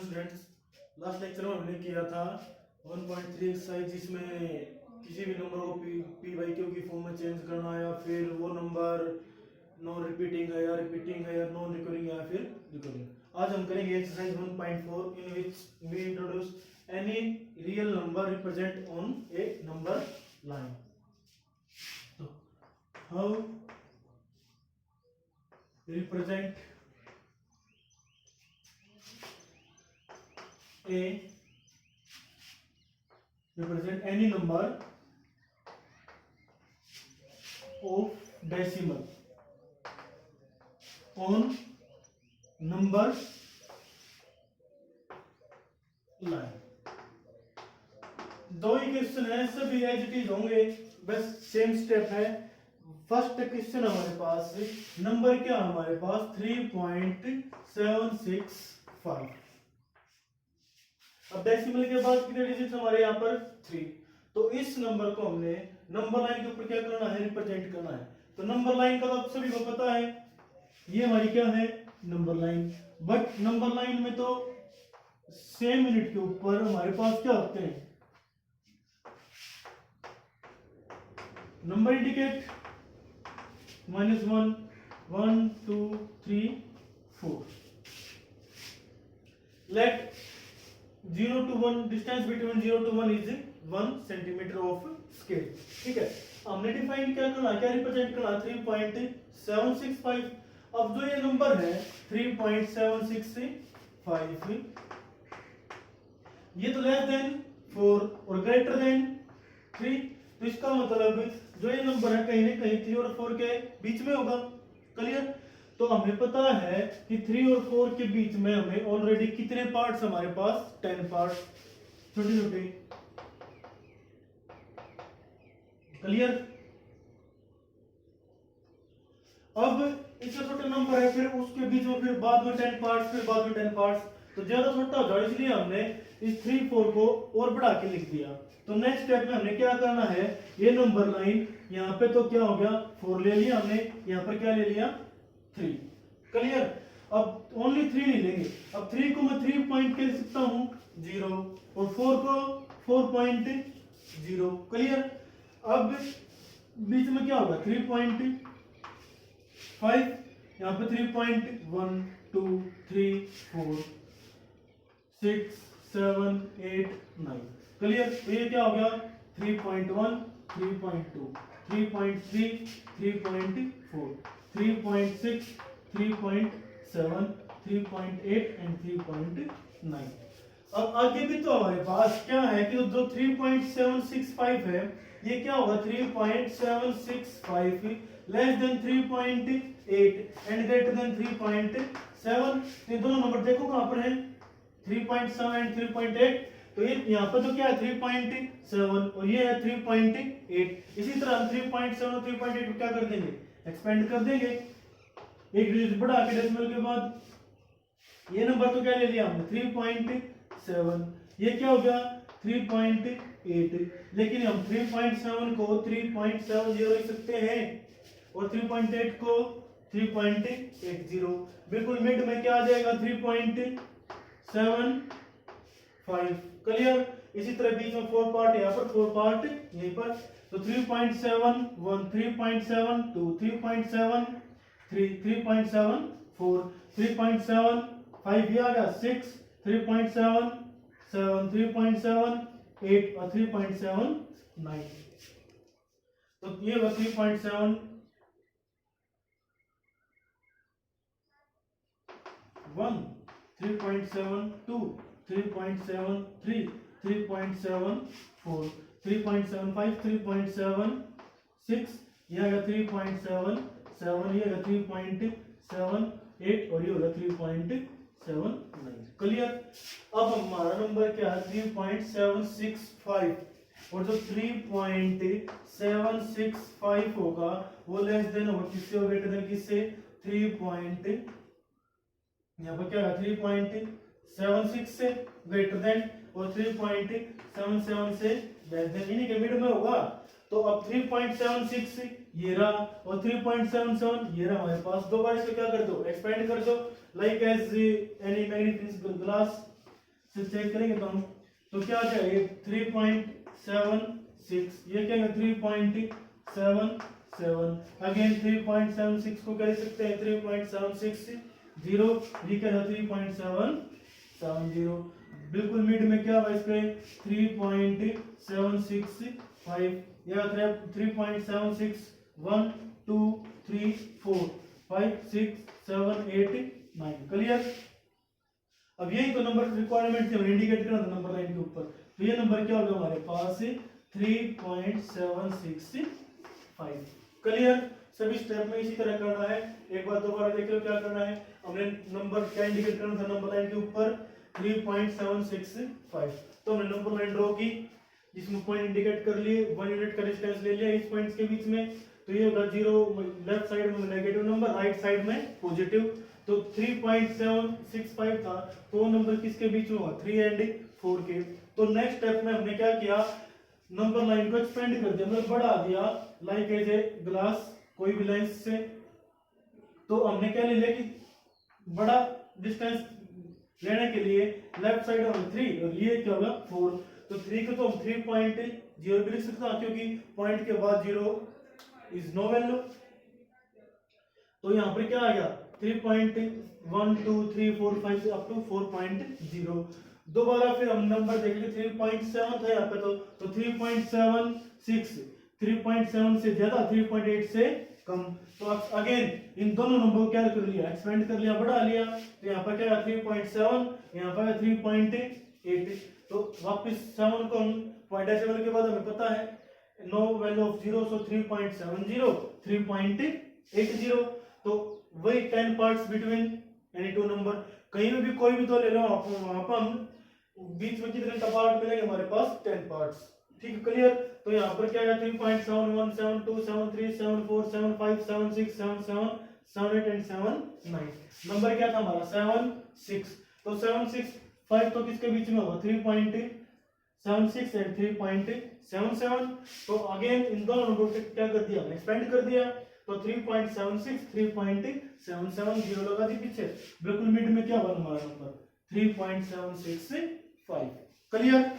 Students, last lecture में हमने किया था 1.3 एक्सरसाइज जिसमें किसी भी नंबर को पी बाई क्यू की फॉर्म में चेंज करना है या फिर वो नंबर नॉन रिपीटिंग है या रिपीटिंग है या नॉन रिकरिंग है या फिर रिकरिंग। आज हम करेंगे exercise 1.4 in which we introduce any real number represent on a number line. तो how represent any number of decimal on number line। दो ही क्वेश्चन है, सभी एज इट इज होंगे, बस सेम स्टेप है। फर्स्ट क्वेश्चन हमारे पास नंबर क्या हमारे पास 3.765। अब डेसिमल के बाद कितने डिजिट हमारे यहाँ पर 3। तो इस नंबर को हमने नंबर लाइन के ऊपर क्या करना है, रिप्रेजेंट करना है। तो नंबर लाइन का तो आप सभी को पता है, ये हमारी क्या है number line. But number line में तो सेम यूनिट के ऊपर हमारे पास क्या होते हैं, number indicate -1 1 2 3 4। Let 0 to 1 distance between 0 to 1 is 1 centimetre of scale. ठीक है, हमने डिफाइन क्या करना, क्या रिप्रेजेंट करना 3.765। अब जो ये नंबर है 3.765 ये तो लेस देन 4 और ग्रेटर देन 3। तो इसका मतलब जो ये नंबर है कहीं ना कहीं 3 और 4 के बीच में होगा। क्लियर। तो हमें पता है कि 3 और 4 के बीच में हमें ऑलरेडी कितने पार्ट्स हमारे पास 10 पार्ट्स छोटे छोटे। क्लियर। अब इससे छोटे नंबर है, फिर उसके बीच में फिर बाद में 10 पार्ट्स, फिर बाद में 10 पार्ट्स, तो ज्यादा छोटा हो जाए, इसलिए हमने इस 3 4 को और बढ़ा के लिख दिया। तो नेक्स्ट स्टेप में हमने क्या करना है, ये नंबर लाइन यहाँ पे तो क्या हो गया 4 ले लिया हमने, यहाँ पर क्या ले लिया 3। क्लियर। अब ओनली 3 नहीं लेंगे, अब 3 को मैं 3 पॉइंट के लिख सकता हूँ 0 और 4 को 4.0। क्लियर। अब बीच में क्या होगा 3.5, यहाँ पे 3.1 2 3 4 6 7 8 9। क्लियर। तो ये क्या हो गया 3.1 3.2 3.3 3.4 3.6 3.7 3.8 एंड 3.9। अब आगे भी तो हमारे पास क्या है कि जो 3.765 है ये क्या होगा 3.765 less than 3.8 and greater than 3.7। ये दोनों नंबर देखो कहां पर है 3.7 एंड 3.8। तो ये यहाँ पर तो क्या है 3.7 और ये है 3.8। इसी तरह हम 3.7 और 3.8 को क्या कर देंगे, एक्सपेंड कर देंगे एक डिजिट बढ़ा के डेसिमल के बाद। ये नंबर तो क्या ले लिया हमने 3.7, ये क्या हो गया 3.8, लेकिन हम 3.7 को 3.70 लिख सकते हैं और 3.8 को 3.80। बिल्कुल मिड में क्या आ जाएगा 3.75। क्लियर। इसी तरह बीच में 4 पार्ट यहाँ पर, 4 पार्ट यहीं पर। तो 3.71 3.72 3.73 3.74 3.75 ये आ गया 6 3.77 3.78 और 3.79। तो ये हुआ 3.71 3.72 3.73 3.74 3.75 3.76 ये आ गया 3.77 ये आ गया 3.78 और ये होगा 3.79। क्लियर। अब हमारा नंबर क्या है 3.765 और जो 3.765 होगा वो लेस देन होगा किससे और ग्रेटर देन किससे 3. यहाँ पर क्या है 3.76 से ग्रेटर देन और 3.77 से लेस देन, इन्हीं के मिड में होगा। तो अब 3.76 ये रहा और 3.77 ये रहा हमारे पास। दो बार इसको क्या कर दो, एक्सपेंड कर दो, like as any magnetic glass से चेक करेंगे तो हम, तो क्या आ जाएगा 3.76, ये क्या है 3.77, अगेन 3.76 को कर सकते हैं 3.760, ये क्या है 3.770, बिल्कुल मिड में क्या हुआ इसके 3.765 या 3.76, 1 2 3 4 5 6 7 8 9, क्लियर। अब यही तो नंबर रिक्वायरमेंट से इंडिकेट करना था नंबर लाइन के ऊपर, तो ये नंबर क्या होगा हमारे पास 3.765, क्लियर। सभी स्टेप में इसी तरह करना है, एक बार दोबारा देख लो क्या करना है। हमने नंबर क्या इंडिकेट करना था नंबर लाइन के ऊपर 3.765, तो हमने नंबर लाइन ड्रॉ की जिसमें पॉइंट इंडिकेट कर लिए, 1 यूनिट का डिस्टेंस ले लिया इस पॉइंट्स के बीच में, तो ये होगा 0, लेफ्ट साइड में नेगेटिव नंबर, राइट साइड में पॉजिटिव, तो 3.765 था, तो नंबर किसके बीच में हुआ 3 एंड 4 के। तो नेक्स्ट स्टेप में हमने क्या किया, नंबर लाइन को एक्सपेंड कर दिया, मतलब बढ़ा दिया, लाइक एज ए ग्लास, कोई भी लेंस से। तो हमने क्या ले लिया कि बड़ा डिस्टेंस लेने के लिए लेफ्ट साइड में 3 और ये क्या होगा 4, तो 3 को तो हम 3.0 भी लिख सकते हैं क्योंकि पॉइंट के बाद 0 इज नो वैल्यू, तो यहाँ पर क्या आ गया 3.1 2 3 4 5 से अप टू 4.0। दोबारा फिर हम नंबर देखेंगे 3.7 था यहाँ पे, तो 3.76, 3.7 से ज्यादा, 3.8 से कम, तो अगेन इन दोनों नंबर को क्या कर लिया, एक्सपेंड कर लिया, बढ़ा लिया, तो यहाँ पर क्या 3.7, यहाँ पर 3.8, तो वापस 7 को हम पॉइंट डेसिमल के बाद हमें पता है नो वैल्यू ऑफ 0, सो 3.70 3.80, तो वही 10 parts between any two number, कहीं में भी कोई भी दो ले लो आप, वहां पर हम बीच में कितने पार्ट मिलेंगे हमारे पास 10 पार्ट्स, ठीक है, क्लियर। तो यहाँ पर क्या है 3.71 72 73 74 75 76 77 78 एंड 79, नंबर क्या था हमारा 76, तो 765 तो किसके बीच में होगा 3.76 एंड 3.77, तो अगेन इन दोनों नंबर को क्या कर दिया, एक्सपेंड कर दिया, तो 3.76 3.770 लगा दी पीछे, बिल्कुल मिड में क्या बना हमारा नंबर 3.765, क्लियर।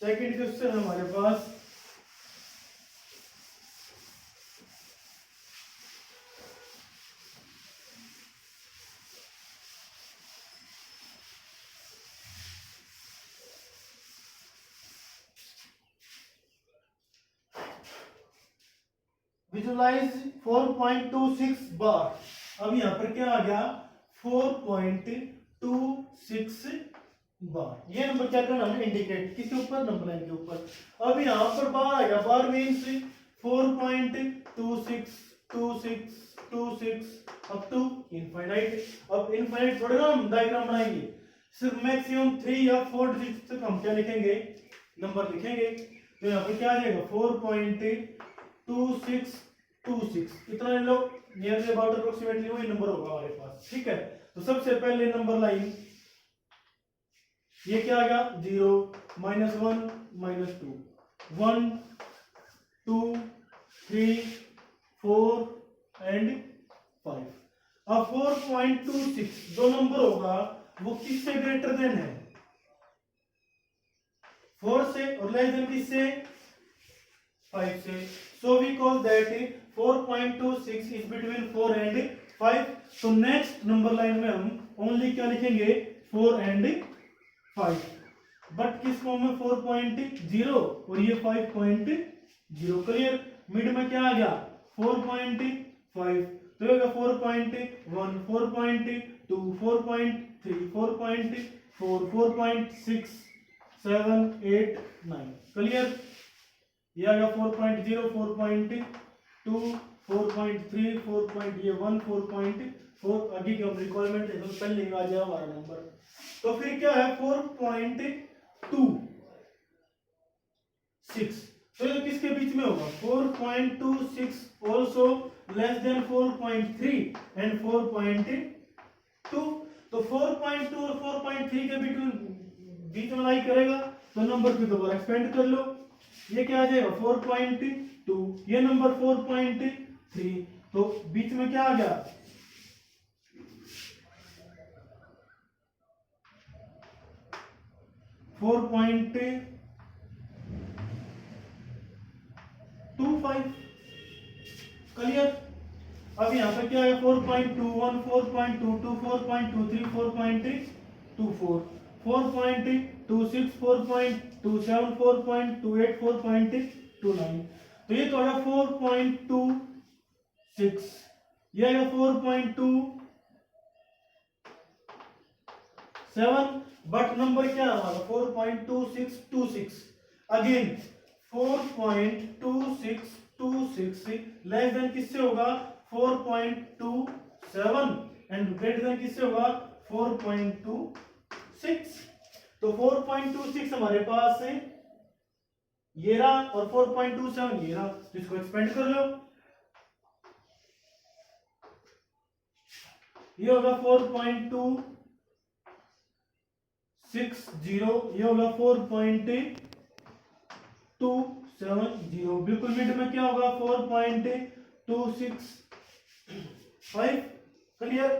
सेकंड क्वेश्चन हमारे पास विजुलाइज 4.26 बार। अब यहाँ पर क्या आ गया 4.26 बार, ये नंबर क्या करना हमने इंडिकेट किसके ऊपर, नंबर लाइन के ऊपर। अब यहाँ पर बार आ गया, bar means 4.262626 up to infinite. अब इनफाइनाइट थोड़े ना हम डायग्राम बनाएंगे, सिर्फ मैक्सिमम 3 या 4 डिजिट तक हम क्या लिखेंगे, नंबर लिखेंगे, तो यहाँ पर क्या आ जाएगा 4.2626, इतना ले लो, नियरली अबाउट अप्रोक्सीमेटली वही नंबर होगा हमारे पास, ठीक है। तो सबसे पहले नंबर लाइन ये क्या आ गया 0 -1 -2 1 2 3 4 एंड 5। अब 4.26 जो नंबर होगा वो किससे ग्रेटर देन है, 4 से, और लेस देन किससे 5 से, so we call that 4.26 is between 4 and 5। तो नेक्स्ट नंबर लाइन में हम ओनली क्या लिखेंगे 4 एंड 5, बट किस फॉर्म में 4.0 और ये 5.0, क्लियर। मिड में क्या आ गया 4.5, तो ये 4.1 4.2 4.3 4.4 4.6 7 8 9, क्लियर। ये आ गया 4.0 4.2 4.3 4.1 4.4, आगे की हम रिक्वायरमेंट है तो पहले आ जाए हमारा नंबर। तो फिर क्या है 4.26, तो ये किसके बीच में होगा 4.26 ऑल्सो लेस देन 4.3 एंड 4.2, तो 4.2 और 4.3 के बीच में लाई करेगा, तो नंबर फिर दोबारा एक्सपेंड कर लो, ये क्या आ जाएगा 4.2, ये नंबर 4.3, तो बीच में क्या आ गया 4.25। क्लियर। अब यहाँ पे क्या है 4.21, 4.22, 4.23, 4.24, 4.26, 4.27, 4.28, 4.29। तो ये तो आया 4.26, ये आया 4.27, बट नंबर क्या है हमारा 4.2626। अगेन 4.2626 लेस देन किससे होगा 4.27 एंड ग्रेटर देन किससे होगा 4.26। तो 4.26 हमारे पास है ये रहा और 4.27 ये रहा, तो इसको एक्सपेंड कर लो। ये होगा 4.260, ये होगा 4.270, बिल्कुल मिड में क्या होगा 4.265। क्लियर।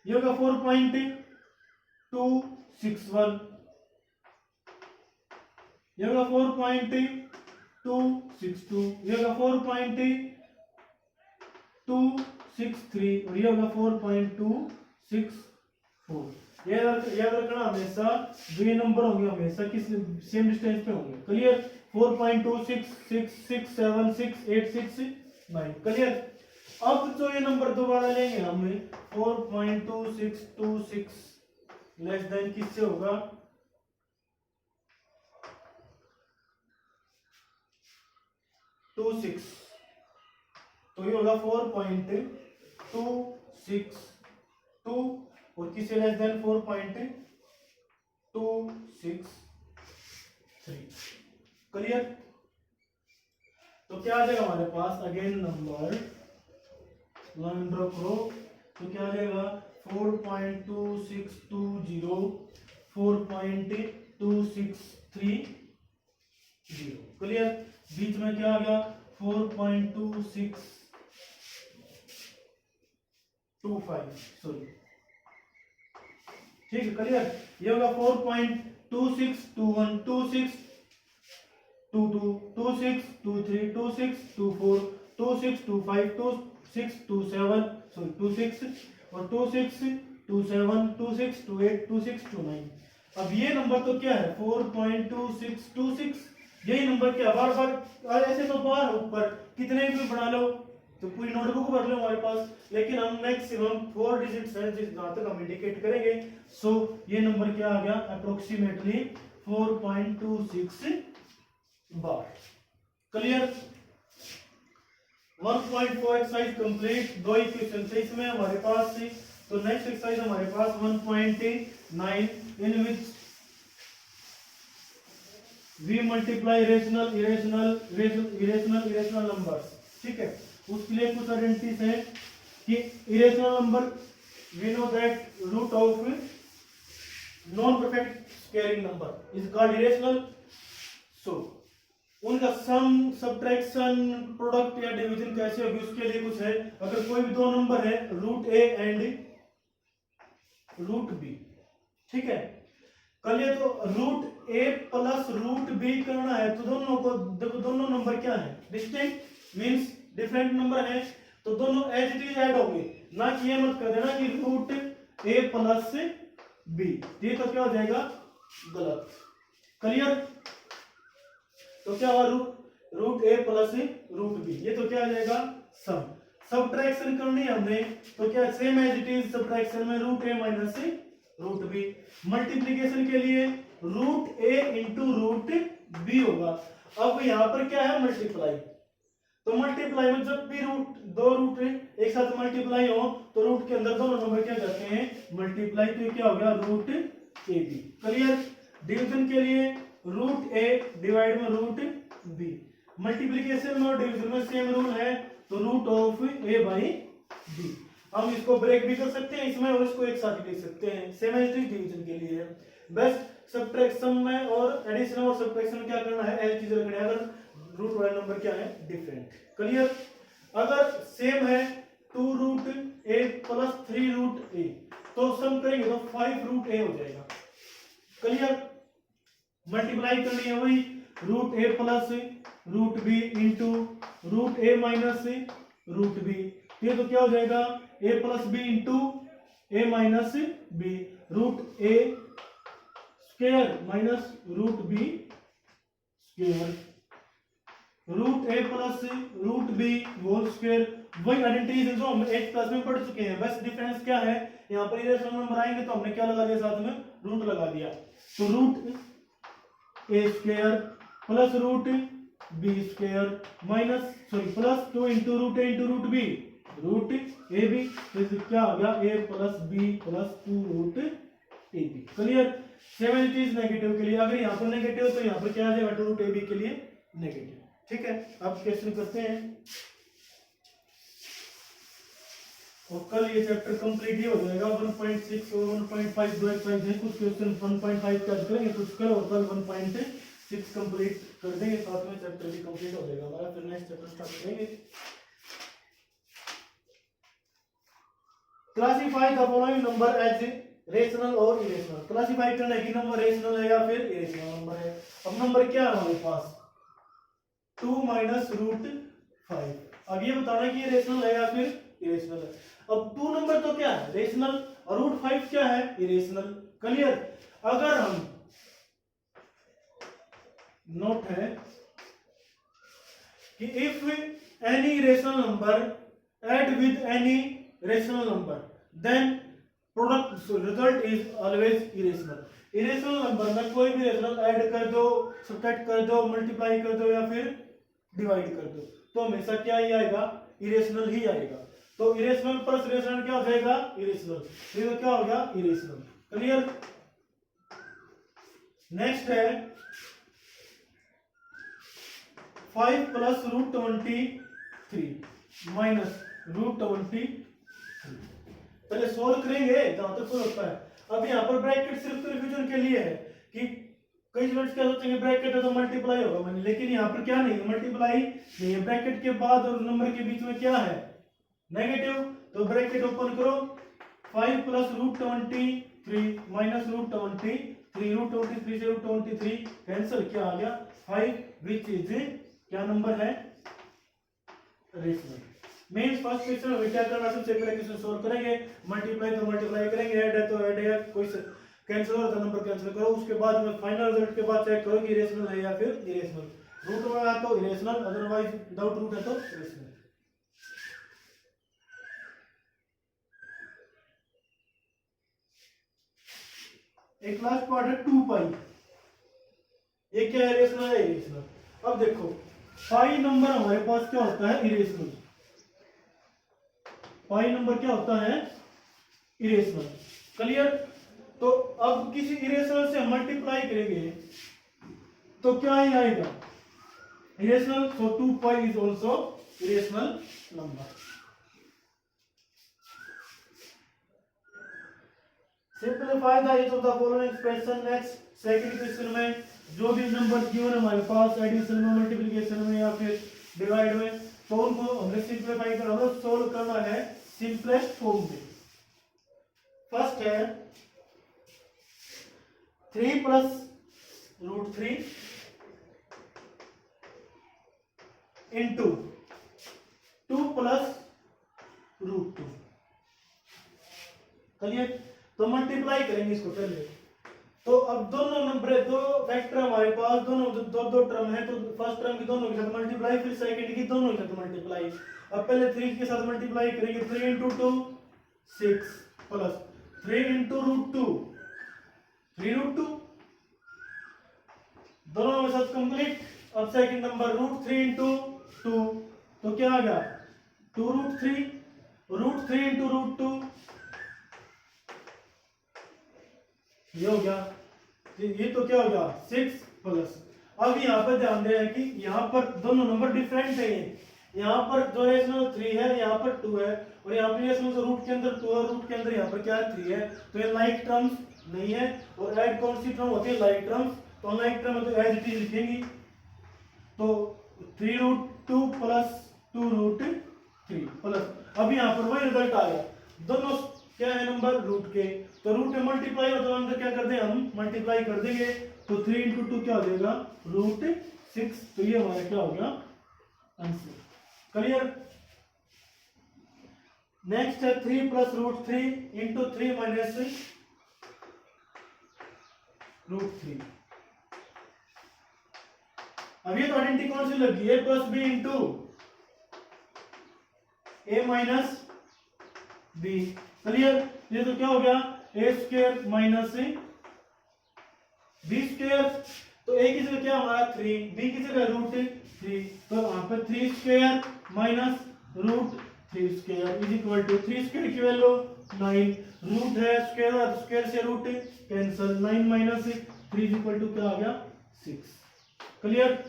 ये होगा 4.261, ये होगा 4.262, ये होगा 4.263 और ये होगा 4.264। याद रखना हमेशा जो ये नंबर होंगे हमेशा किस सेम डिस्टेंस पे होंगे। क्लियर। 4.26667689। क्लियर। अब जो ये नंबर दोबारा लेंगे हमें 4.2626 लेस देन किससे होगा 26, तो ये होगा 4.262 और किससे लेस देन 4.263। क्लियर। तो क्या आ जाएगा हमारे पास अगेन नंबर लाइन ड्रॉ करो, तो क्या आ जाएगा 4.2620, 4.263। क्लियर। बीच में क्या आ गया 4.2625, सॉरी ठीक है। क्लियर। ये होगा 4.2621, 2622, 2623, 2624, 2625, 2627, सॉरी 26 और 2627, 2628, 2629। अब ये नंबर तो क्या है 4.2626, यही नंबर क्या बार बार ऐसे तो बार ऊपर कितने भी बढ़ा लो तो पूरी नोटबुक भर लो हमारे पास, लेकिन हम मैक्सिमम 4 डिजिट्स हैं जहां तक हम इंडिकेट करेंगे। सो ये नंबर क्या आ गया अप्रोक्सीमेटली 4.26 बार। क्लियर। 1.4 exercise complete. दो इक्वेशन थे इसमें हमारे पास थी। तो नेक्स्ट एक्सरसाइज हमारे पास 1.9 इन विच we multiply irrational numbers। ठीक है। उसके लिए कुछ आइडेंटिटीज है कि irrational number we know that root of non perfect squaring number is called irrational। so उनका सम सब्ट्रैक्शन प्रोडक्ट या डिवीजन कैसे होगी उसके लिए कुछ है। अगर कोई भी दो नंबर है root A and root B, ठीक है। कल ये तो रूट ए प्लस रूट बी करना है तो दोनों को देखो दोनों नंबर क्या है डिस्टिंक्ट मींस डिफरेंट नंबर है, तो दोनों एज इट इज ऐड होंगे, ना कि ये मत कर देना कि रूट ए प्लस बी, ये तो क्या हो जाएगा गलत। क्लियर। तो क्या हुआ रूट ए प्लस रूट बी, ये तो क्या आ जाएगा सम। सब्ट्रैक्शन करनी है हमने तो क्या same as it is subtraction में रूट ए माइनस रूट बी। मल्टीप्लीकेशन के लिए रूट ए इंटू रूट बी होगा। अब यहाँ पर क्या है मल्टीप्लाई, तो मल्टीप्लाई में जब भी दो रूट एक साथ मल्टीप्लाई हो तो रूट के अंदर दोनों नंबर क्या जाते हैं मल्टीप्लाई, तो क्या हो गया root A B. Clear. Division के लिए रूट ए डिवाइड में रूट बी। मल्टीप्लीकेशन में और डिवीजन में सेम रूल है तो root of A by B. हम इसको ब्रेक भी कर सकते हैं इसमें और इसको एक साथ ही लिख सकते हैं, सेम एज डिवीजन के लिए। बेस्ट सब्ट्रैक्शन में और एडिशन और सब्ट्रैक्शन में क्या करना है एज चीज रखना है अगर रूट वाले नंबर क्या है डिफरेंट। क्लियर। अगर सेम है 2 रूट ए प्लस 3 रूट ए तो सम करेंगे तो 5 रूट ए हो जाएगा। क्लियर। मल्टीप्लाई करनी है वही रूट ए plus root b into root ए माइनस रूट बी। ये तो क्या हो जाएगा a plus b into a minus b, root a square minus root b square, root A plus root b whole square. वही identities जो हम 8 class में पढ़ चुके हैं, बस डिफरेंस क्या है, यहाँ पर इरेशनल नंबर आएंगे तो हमने क्या लगा दिया, साथ में रूट लगा दिया। तो root a square plus root b square minus plus 2 into root A into root b, root A b, तो क्या हो गया a plus b plus 2 root A B. Clear. 7 चीज नेगेटिव के लिए, अगर यहाँ पर नेगेटिव तो यहाँ पर क्या आ जाएगा, रूट ए बी के लिए नेगेटिव। ठीक है, अब क्वेश्चन करते हैं और कल ये चैप्टर कंप्लीट ही हो जाएगा। 1.6 और 1.5 दो एक्सरसाइज है, कुछ क्वेश्चन 1.5 का करेंगे, कुछ कल और कल 1.6 कंप्लीट कर देंगे, साथ में चैप्टर भी कंप्लीट हो जाएगा हमारा। फिर नेक्स्ट चैप्टर स्टार्ट करेंगे। Classify the following number as rational और इरेशनल। क्लासिफाई करना है कि नंबर रेशनल है या फिर इरेशनल नंबर है। अब नंबर क्या है हमारे पास 2 माइनस रूट 5। अब ये बताना है कि ये रेशनल है या फिर इरेशनल है। अब 2 नंबर तो क्या है रेशनल और रूट 5 क्या है इरेशनल। क्लियर। अगर हम नोट है कि if any rational number add with any rational number then product result is always irrational. Irrational number में कोई भी रेशनल ऐड कर दो, सब्ट्रैक्ट कर दो, मल्टीप्लाई कर दो या फिर डिवाइड कर दो, तो हमेशा क्या ही आएगा, इरेशनल ही आएगा। तो इरेशनल प्लस रेशनल क्या हो जाएगा, इरेशनल। ये तो क्या हो गया, इरेशनल। क्लियर। नेक्स्ट है 5 प्लस रूट 23 माइनस रूट 23। पहले सोल्व करेंगे जहां तक कोई होता है। अब यहाँ पर ब्रैकेट सिर्फ कन्फ्यूजन के लिए है कि कई स्टूडेंट्स क्या सोचेंगे ब्रैकेट है तो मल्टीप्लाई होगा मैंने, लेकिन यहाँ पर क्या नहीं है, मल्टीप्लाई नहीं है। ब्रैकेट के बाद और नंबर के बीच में क्या है, नेगेटिव। तो ब्रैकेट ओपन करो, 5 plus root 23 minus root 23, root 23 से रूट 23 कैंसिल, क्या आ गया 5, विच इज क्या नंबर है, रेशनल। मींस फर्स्ट क्वेश्चन में क्या करना, सबसे पहले क्वेश्चन सोल्व करेंगे, मल्टीप्लाई तो मल्टीप्लाई करेंगे, ऐड है तो ऐड है, कोई कैंसिल हो तो नंबर कैंसिल करो। उसके बाद में फाइनल रिजल्ट के बाद चेक करो कि इरेशनल है या फिर इरेशनल। रूट में है तो इरेशनल, अदरवाइज विदाउट रूट है तो इरेशनल। एक लास्ट पार्ट है 2 पाई, ये क्या है, इरेशनल है, इरेशनल। अब देखो पाई नंबर हमारे पास क्या होता है, इरेशनल। पाई नंबर क्या होता है, इरेशनल। क्लियर। तो अब किसी इरेशनल से मल्टीप्लाई करेंगे तो क्या ही आएगा, irrational. So 2 pi is also irrational number. Simplify the each of the following expression. Next second question में जो भी नंबर गिवन है हमारे पास एडिशन में, मल्टीप्लिकेशन में या फिर डिवाइड में, तो उनको हमने सिंपलीफाई करना है, सोल्व करना है सिंपलेस्ट फॉर्म में। फर्स्ट है 3 plus root 3 into 2 plus root 2। चलिए तो मल्टीप्लाई करेंगे इसको पहले। तो अब दोनों नंबर, दो फैक्टर हमारे पास, दोनों दो टर्म है, तो फर्स्ट टर्म की दोनों के साथ मल्टीप्लाई, फिर सेकंड की दोनों के साथ मल्टीप्लाई। अब पहले 3 के साथ मल्टीप्लाई करेंगे, 3 into 2 6 plus 3 into root 2 3 root 2, दोनों के साथ कंप्लीट। अब सेकंड नंबर रूट 3 इंटू 2, तो क्या आ गया 2 रूट 3, रूट 3 इंटू रूट 2, ये हो गया। ये तो क्या हो गया 6 प्लस। अब यहाँ पर ध्यान दें कि यहाँ पर दोनों नंबर डिफरेंट है। यहाँ पर जो रेशनल 3 है, यहाँ पर 2 है, और यहाँ पर रेशनल रूट के अंदर 2 है, रूट के अंदर यहाँ पर क्या है 3 है, तो ये लाइक टर्म्स नहीं है। और ऐड कौन सी टर्म होती है, लाइक टर्म्स। तो अनलाइक टर्म है तो एज इट इज लिखेंगी। तो 3 रूट 2 प्लस 2 रूट 3 प्लस, अब यहाँ पर वही रिजल्ट आ गया, दोनों क्या है नंबर रूट के, तो रूट में मल्टीप्लाई हो तो अंदर क्या कर दें हम मल्टीप्लाई कर देंगे। तो 3 इंटू 2 क्या हो जाएगा √6। तो ये हमारा क्या हो गया आंसर। क्लियर। नेक्स्ट है 3 प्लस √3 इंटू 3 माइनस √3। अब ये तो आइडेंटिटी कौन सी लगी, ए plus b into a minus B. Clear. ये तो क्या हो गया ए स्क्वायर माइनस बी स्क्वायर। तो ए की जगह क्या हमारा 3, बी की जगह √3। तो यहाँ पे 3 square minus √3 square is equal to 3 square की वैल्यू 9, रूट है स्क्वायर और स्क्वायर से root cancel, 9 minus 3 is equal to क्या आ गया 6। क्लियर।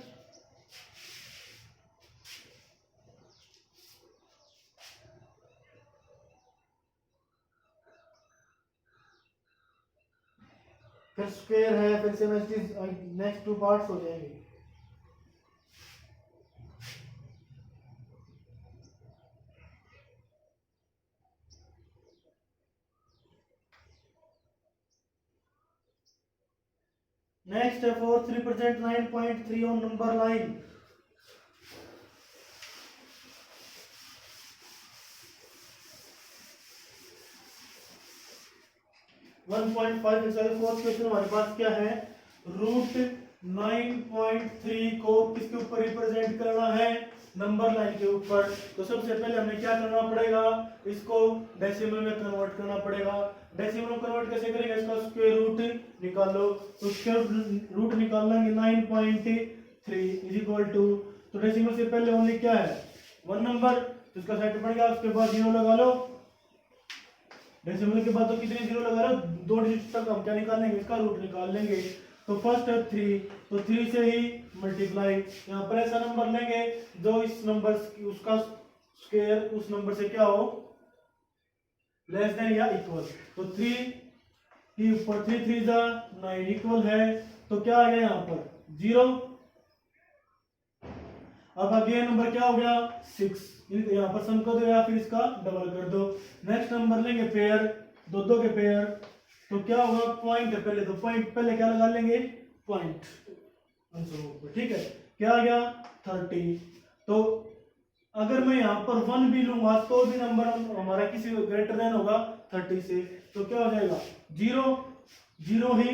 फिर स्क्वायर है, फिर से नेक्स्ट 2 पार्ट्स हो जाएंगे। नेक्स्ट है 4 3% 9.3 on number line. One point five fourth question हमारे पास क्या है, √9.3 को किसके ऊपर रिप्रेजेंट करना है, नंबर लाइन के ऊपर। तो सबसे पहले हमें क्या करना पड़ेगा, इसको डेसिमल में कन्वर्ट करना पड़ेगा। डेसिमल में कन्वर्ट कैसे करेंगे, इसका स्क्वायर रूट निकालो। तो स्क्वायर रूट निकालेंगे 9.3 इज इक्वल टू, तो डेसिमल से पहले ओनली क्या है 1 नंबर, तो इसका साइड पड़ गया, उसके बाद 0 लगा लो। डेसिमल के बाद तो कितने 0 लगा लो, 2 डिजिट तक हम क्या निकाल लेंगे, इसका रूट निकाल लेंगे। तो फर्स्ट है 3, तो 3 से ही मल्टीप्लाई, यहाँ पर ऐसा नंबर लेंगे जो इस नंबर उसका स्क्वायर उस नंबर से क्या हो लेस देन या इक्वल। तो 3 के ऊपर 3 3 जा 9 इक्वल है, तो क्या आ गया यहाँ पर 0। अब आगे नंबर क्या हो गया 6, यहाँ पर सम कर दो या फिर इसका डबल कर दो। नेक्स्ट नंबर लेंगे पेयर, दो के पेयर, तो क्या होगा पॉइंट है पहले, तो पॉइंट पहले क्या लगा लेंगे पॉइंट आंसर। ठीक है, क्या आ गया 30। तो अगर मैं यहाँ पर 1 भी लूंगा तो भी नंबर हमारा किसी ग्रेटर देन होगा 30 से, तो क्या हो जाएगा 0 0 ही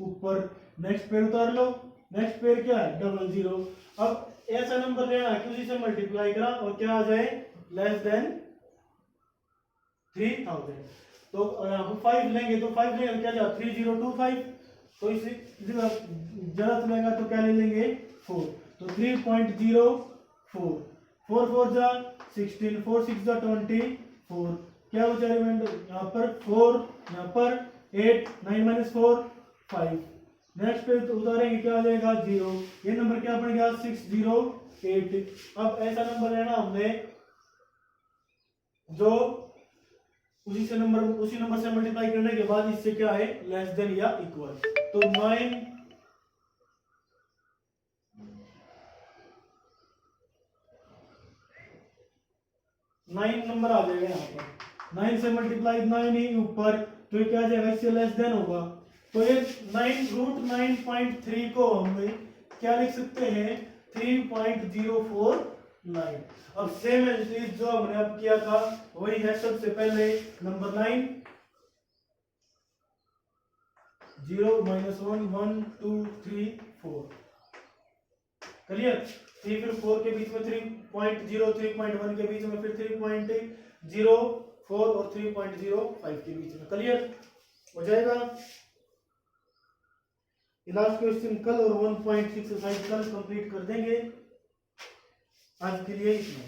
ऊपर। नेक्स्ट पेयर उतार लो, नेक्स्ट पेयर क्या है 00। अब ऐसा नंबर लेना है कि उसी से मल्टीप्लाई करा और क्या आ जाए लेस देन 3000। तो यहाँ पर 5 लेंगे, तो 5 लेंगे क्या जाए 3025। तो इसी जरा लेगा तो क्या ले लेंगे 4, तो 3.04, 4 4 जा 16, 4 6 जा 24, क्या हो जाए रिमाइंडर यहाँ पर 4, यहाँ पर 8, 9 माइनस 4 5। नेक्स्ट पे तो उतारेंगे क्या आ जाएगा 0, ये नंबर क्या बन गया 608। अब ऐसा नंबर लेना हमने जो उसी नंबर से मल्टीप्लाई करने के बाद इससे क्या है लेस देन या इक्वल। तो 9 नंबर आ जाएगा यहाँ पर, 9 से मल्टीप्लाई 9 ही ऊपर, तो ये क्या आ जाएगा इससे लेस देन होगा। तो ये 9√9.3 को हम क्या लिख सकते हैं 3.049। अब सेम जो हमने अब किया था वही है, सबसे पहले नंबर लाइन 0 -1 1 2 3 4। क्लियर। 3 फिर 4 के बीच में 3.0 3.1 के बीच में फिर 3.04 और 3.05 के बीच में। क्लियर हो जाएगा। लास्ट क्वेश्चन कल और 1.6 एक्सरसाइज कल कंप्लीट कर देंगे। आज के लिए इतना।